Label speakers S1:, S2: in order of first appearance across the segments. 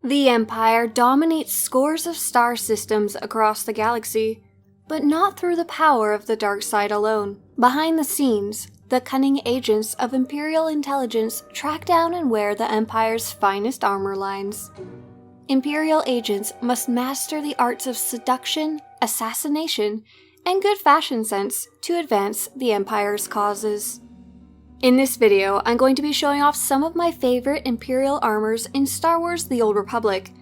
S1: The Empire dominates scores of star systems across the galaxy, but not through the power of the dark side alone. Behind the scenes, the cunning agents of Imperial Intelligence track down and wear the Empire's finest armor lines. Imperial agents must master the arts of seduction, assassination, and good fashion sense to advance the Empire's causes. In this video, I'm going to be showing off some of my favorite Imperial armors in Star Wars: The Old Republic.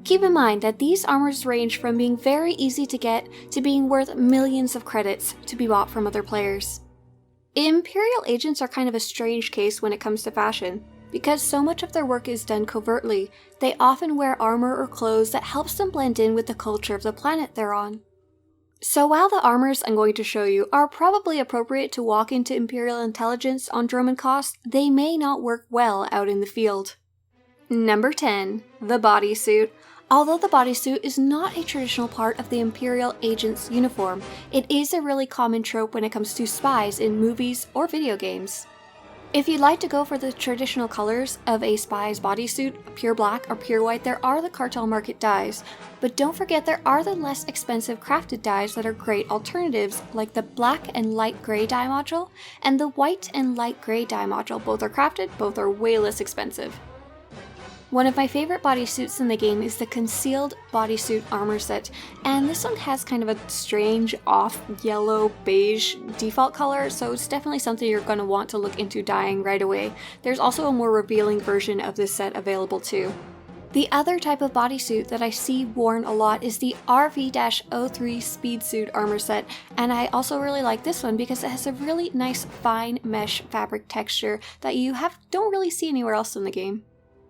S1: Keep in mind that these armors range from being very easy to get to being worth millions of credits to be bought from other players. Imperial agents are kind of a strange case when it comes to fashion. Because so much of their work is done covertly, they often wear armor or clothes that helps them blend in with the culture of the planet they're on. So while the armors I'm going to show you are probably appropriate to walk into Imperial Intelligence on Dromund Kaas, they may not work well out in the field. Number 10. The Bodysuit. Although the bodysuit is not a traditional part of the Imperial Agent's uniform, it is a really common trope when it comes to spies in movies or video games. If you'd like to go for the traditional colors of a spy's bodysuit, pure black or pure white, there are the CARTEL market dyes, but don't forget there are the less expensive crafted dyes that are great alternatives, like the black and light grey dye module and the white and light grey dye module. Both are crafted, both are way less expensive. One of my favorite bodysuits in the game is the Concealed Bodysuit Armor Set, and this one has kind of a strange off yellow beige default color, so it's definitely something you're going to want to look into dyeing right away. There's also a more revealing version of this set available too. The other type of bodysuit that I see worn a lot is the RV-03 SPEEDSUIT armor set, and I also really like this one because it has a really nice fine mesh fabric texture that you don't really see anywhere else in the game.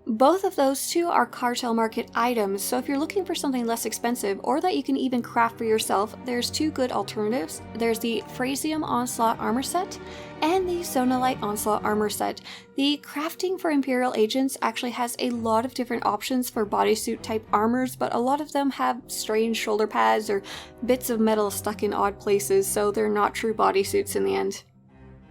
S1: Both of those two are CARTEL market items, so if you're looking for something less expensive or that you can even craft for yourself, there's two good alternatives. There's the FRASIUM ONSLAUGHT armor set and the XONOLITE ONSLAUGHT armor set. The crafting for Imperial Agents actually has a lot of different options for bodysuit type armors, but a lot of them have strange shoulder pads or bits of metal stuck in odd places, so they're not true bodysuits in the end.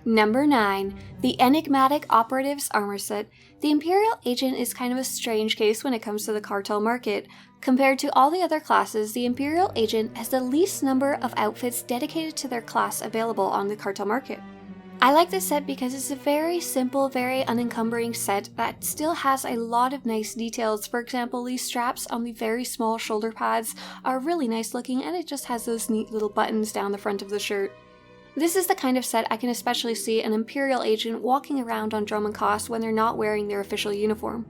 S1: Number 9. The ENIGMATIC OPERATIVE'S armor set. The Imperial Agent is kind of a strange case when it comes to the CARTEL market. Compared to all the other classes, the Imperial Agent has the least number of outfits dedicated to their class available on the CARTEL market. I like this set because it's a very simple, very unencumbering set that still has a lot of nice details. For example, these straps on the very small shoulder pads are really nice looking, and it just has those neat little buttons down the front of the shirt. This is the kind of set I can especially see an Imperial Agent walking around on Dromund Kaas when they're not wearing their official uniform.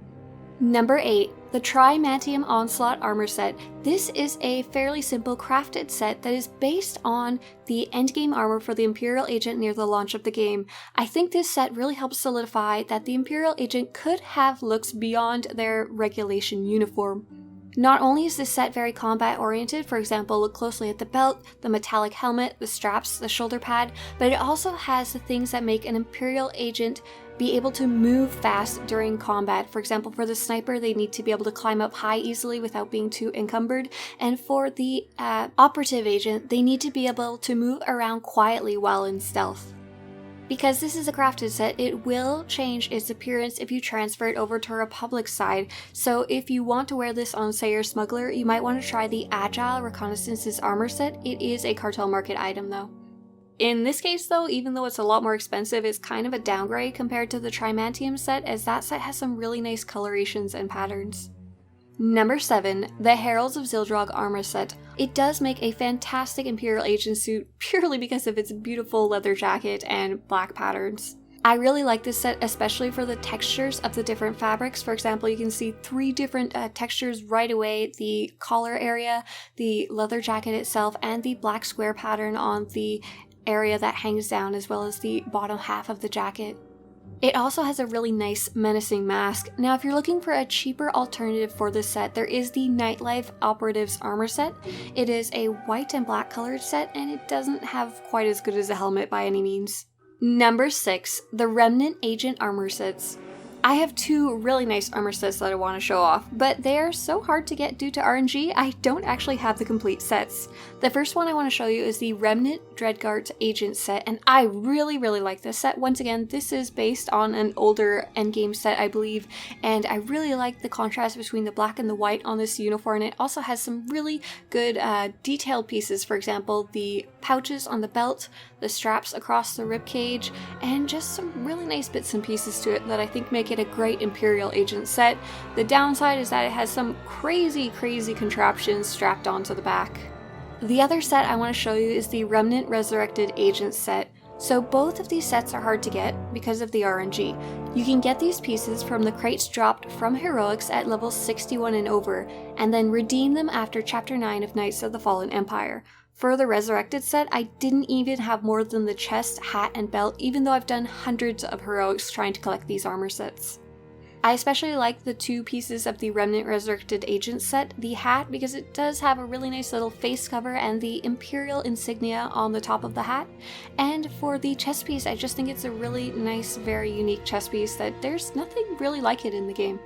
S1: Number 8. The TRIMANTIUM Onslaught armor set. This is a fairly simple crafted set that is based on the endgame armor for the Imperial Agent near the launch of the game. I think this set really helps solidify that the Imperial Agent could have looks beyond their regulation uniform. Not only is this set very combat oriented, for example, look closely at the belt, the metallic helmet, the straps, the shoulder pad, but it also has the things that make an Imperial Agent be able to move fast during combat. For example, for the sniper, they need to be able to climb up high easily without being too encumbered, and for the operative agent, they need to be able to move around quietly while in stealth. Because this is a crafted set, it will change its appearance if you transfer it over to Republic side, so if you want to wear this on, say, your smuggler, you might want to try the AGILE RECONNAISSANCE'S armor set. It is a CARTEL market item though. In this case though, even though it's a lot more expensive, it's kind of a downgrade compared to the TRIMANTIUM set, as that set has some really nice colorations and patterns. Number 7. The Heralds of ZILDROG armor set. It does make a fantastic Imperial Agent suit purely because of its beautiful leather jacket and black patterns. I really like this set, especially for the textures of the different fabrics. For example, you can see 3 different textures right away: the collar area, the leather jacket itself, and the black square pattern on the area that hangs down, as well as the bottom half of the jacket. It also has a really nice menacing mask. Now if you're looking for a cheaper alternative for this set, there is the NIGHTLIFE OPERATIVE'S armor set. It is a white and black colored set, and it doesn't have quite as good as a helmet by any means. Number 6. The REMNANT Agent armor sets. I have two really nice armor sets that I want to show off, but they are so hard to get due to RNG, I don't actually have the complete sets. The first one I want to show you is the REMNANT DREADGUARD Agent set, and I really like this set. Once again, this is based on an older endgame set, I believe, and I really like the contrast between the black and the white on this uniform, and it also has some really good detailed pieces. For example, the pouches on the belt, the straps across the ribcage, and just some really nice bits and pieces to it that I think make it a great Imperial Agent set. The downside is that it has some crazy contraptions strapped onto the back. The other set I want to show you is the REMNANT Resurrected Agent set. So both of these sets are hard to get because of the RNG. You can get these pieces from the crates dropped from Heroics at level 61 and over, and then redeem them after Chapter 9 of Knights of the Fallen Empire. For the Resurrected set, I didn't even have more than the chest, hat, and belt, even though I've done hundreds of Heroics trying to collect these armor sets. I especially like the two pieces of the REMNANT Resurrected Agent set, the hat because it does have a really nice little face cover and the Imperial insignia on the top of the hat, and for the chest piece I just think it's a really nice, very unique chest piece that there's nothing really like it in the game.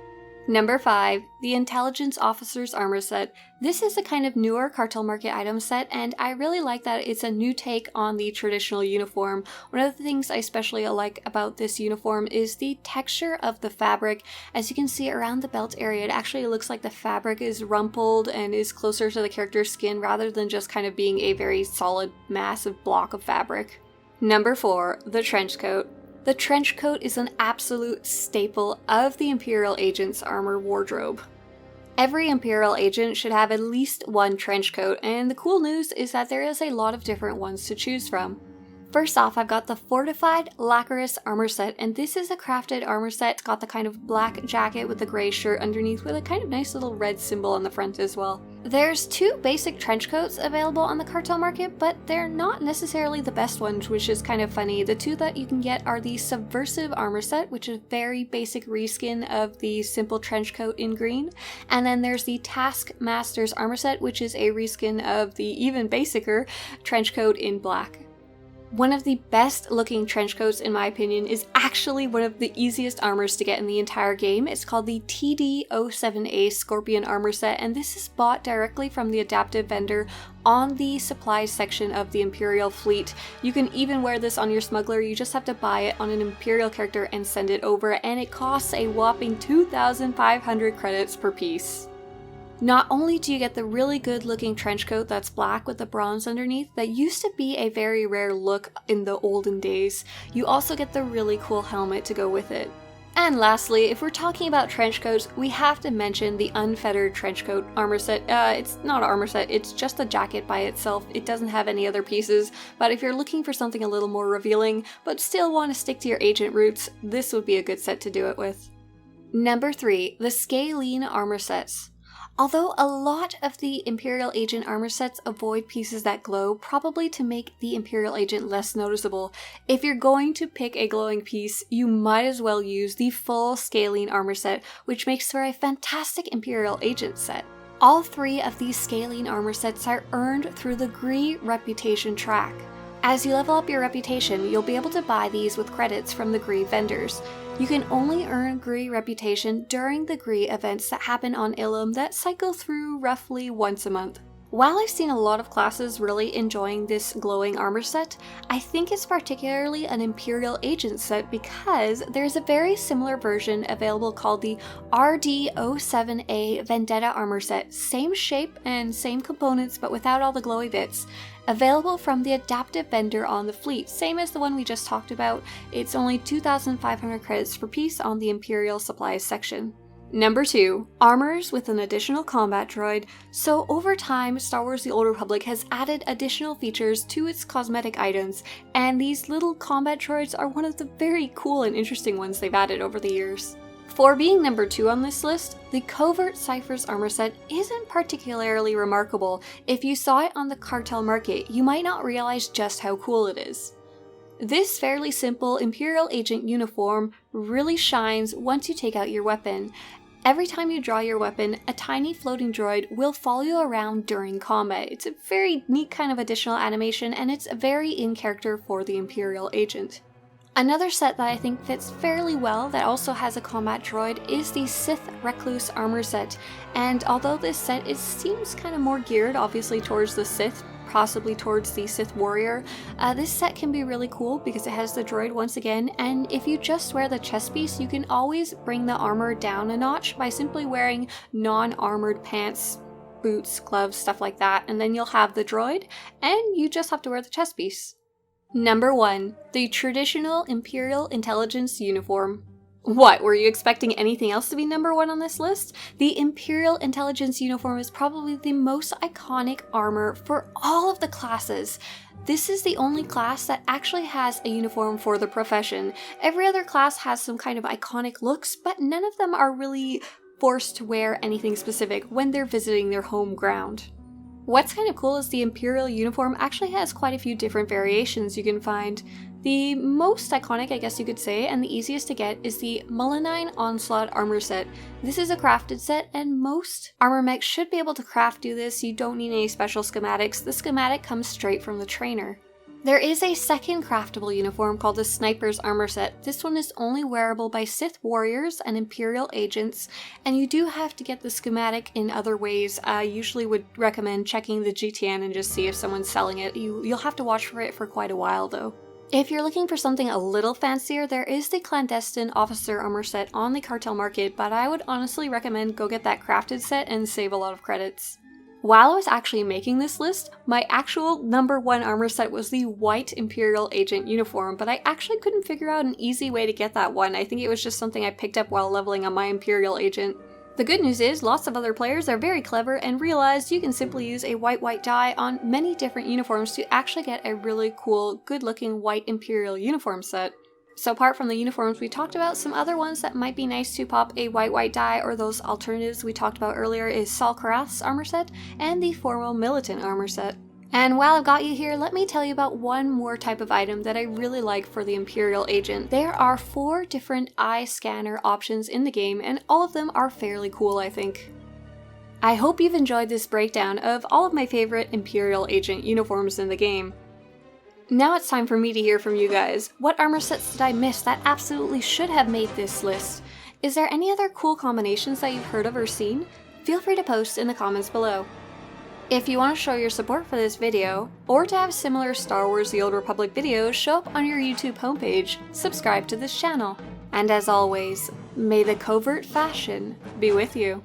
S1: Number 5, the Intelligence Officer's Armor Set. This is a kind of newer Cartel Market item set, and I really like that it's a new take on the traditional uniform. One of the things I especially like about this uniform is the texture of the fabric. As you can see around the belt area, it actually looks like the fabric is rumpled and is closer to the character's skin rather than just kind of being a very solid, massive block of fabric. Number 4, the Trench Coat. The trench coat is an absolute staple of the Imperial Agent's armor wardrobe. Every Imperial Agent should have at least one trench coat, and the cool news is that there is a lot of different ones to choose from. First off, I've got the FORTIFIED LACQUEROUS armor set, and this is a crafted armor set. It's got the kind of black jacket with the gray shirt underneath with a kind of nice little red symbol on the front as well. There's two basic trench coats available on the Cartel Market, but they're not necessarily the best ones, which is kind of funny. The two that you can get are the Subversive armor set, which is a very basic reskin of the simple trench coat in green, and then there's the Taskmaster's armor set, which is a reskin of the even basicer trench coat in black. One of the best looking trench coats in my opinion is actually one of the easiest armors to get in the entire game. It's called the TD-OZA Scorpion armor set, and this is bought directly from the adaptive vendor on the supplies section of the Imperial fleet. You can even wear this on your smuggler, you just have to buy it on an Imperial character and send it over, and it costs a whopping 2,500 credits per piece. Not only do you get the really good looking trench coat that's black with the bronze underneath that used to be a very rare look in the olden days, you also get the really cool helmet to go with it. And lastly, if we're talking about trench coats, we have to mention the Unfettered trench coat armor set. It's not an armor set, it's just a jacket by itself. It doesn't have any other pieces, but if you're looking for something a little more revealing, but still want to stick to your agent roots, this would be a good set to do it with. Number 3, the Scalene armor sets. Although a lot of the Imperial Agent armor sets avoid pieces that glow, probably to make the Imperial Agent less noticeable, if you're going to pick a glowing piece, you might as well use the full Scalene armor set, which makes for a fantastic Imperial Agent set. All 3 of these Scalene armor sets are earned through the GRE reputation track. As you level up your reputation, you'll be able to buy these with credits from the GRE vendors. You can only earn GRE reputation during the GRE events that happen on Ilum that cycle through roughly once a month. While I've seen a lot of classes really enjoying this glowing armor set, I think it's particularly an Imperial Agent set because there's a very similar version available called the RD-07A Vendetta armor set, same shape and same components but without all the glowy bits, available from the adaptive vendor on the fleet, same as the one we just talked about. It's only 2,500 credits per piece on the Imperial supplies section. Number 2, armors with an additional combat droid. So over time, Star Wars The Old Republic has added additional features to its cosmetic items, and these little combat droids are one of the very cool and interesting ones they've added over the years. For being number 2 on this list, the Covert Ciphers armor set isn't particularly remarkable. If you saw it on the Cartel Market, you might not realize just how cool it is. This fairly simple Imperial Agent uniform really shines once you take out your weapon. Every time you draw your weapon, a tiny floating droid will follow you around during combat. It's a very neat kind of additional animation, and it's very in character for the Imperial Agent. Another set that I think fits fairly well that also has a combat droid is the Sith Recluse armor set, and although this set seems kind of more geared obviously towards the Sith, possibly towards the Sith warrior, this set can be really cool because it has the droid once again, and if you just wear the chest piece you can always bring the armor down a notch by simply wearing non-armored pants, boots, gloves, stuff like that, and then you'll have the droid and you just have to wear the chest piece. Number 1. The traditional Imperial Intelligence uniform. What, were you expecting anything else to be number 1 on this list? The Imperial Intelligence uniform is probably the most iconic armor for all of the classes. This is the only class that actually has a uniform for the profession. Every other class has some kind of iconic looks, but none of them are really forced to wear anything specific when they're visiting their home ground. What's kind of cool is the Imperial uniform actually has quite a few different variations you can find. The most iconic, I guess you could say, and the easiest to get is the Melanine Onslaught armor set. This is a crafted set, and most armor mechs should be able to do this. You don't need any special schematics. The schematic comes straight from the trainer. There is a second craftable uniform called the Sniper's armor set. This one is only wearable by Sith warriors and Imperial agents, and you do have to get the schematic in other ways. I usually would recommend checking the GTN and just see if someone's selling it. You'll have to watch for it for quite a while though. If you're looking for something a little fancier, there is the Clandestine Officer armor set on the Cartel market, but I would honestly recommend go get that crafted set and save a lot of credits. While I was actually making this list, my actual number 1 armor set was the white Imperial Agent uniform, but I actually couldn't figure out an easy way to get that one. I think it was just something I picked up while leveling on my Imperial Agent. The good news is, lots of other players are very clever and realized you can simply use a white dye on many different uniforms to actually get a really cool, good-looking white Imperial uniform set. So apart from the uniforms we talked about, some other ones that might be nice to pop a white dye or those alternatives we talked about earlier is Saul Karath's armor set and the Formal Militant armor set. And while I've got you here, let me tell you about one more type of item that I really like for the Imperial Agent. There are 4 different eye scanner options in the game, and all of them are fairly cool, I think. I hope you've enjoyed this breakdown of all of my favorite Imperial Agent uniforms in the game. Now it's time for me to hear from you guys. What armor sets did I miss that absolutely should have made this list? Is there any other cool combinations that you've heard of or seen? Feel free to post in the comments below. If you want to show your support for this video, or to have similar Star Wars The Old Republic videos show up on your YouTube homepage, subscribe to this channel. And as always, may the covert fashion be with you.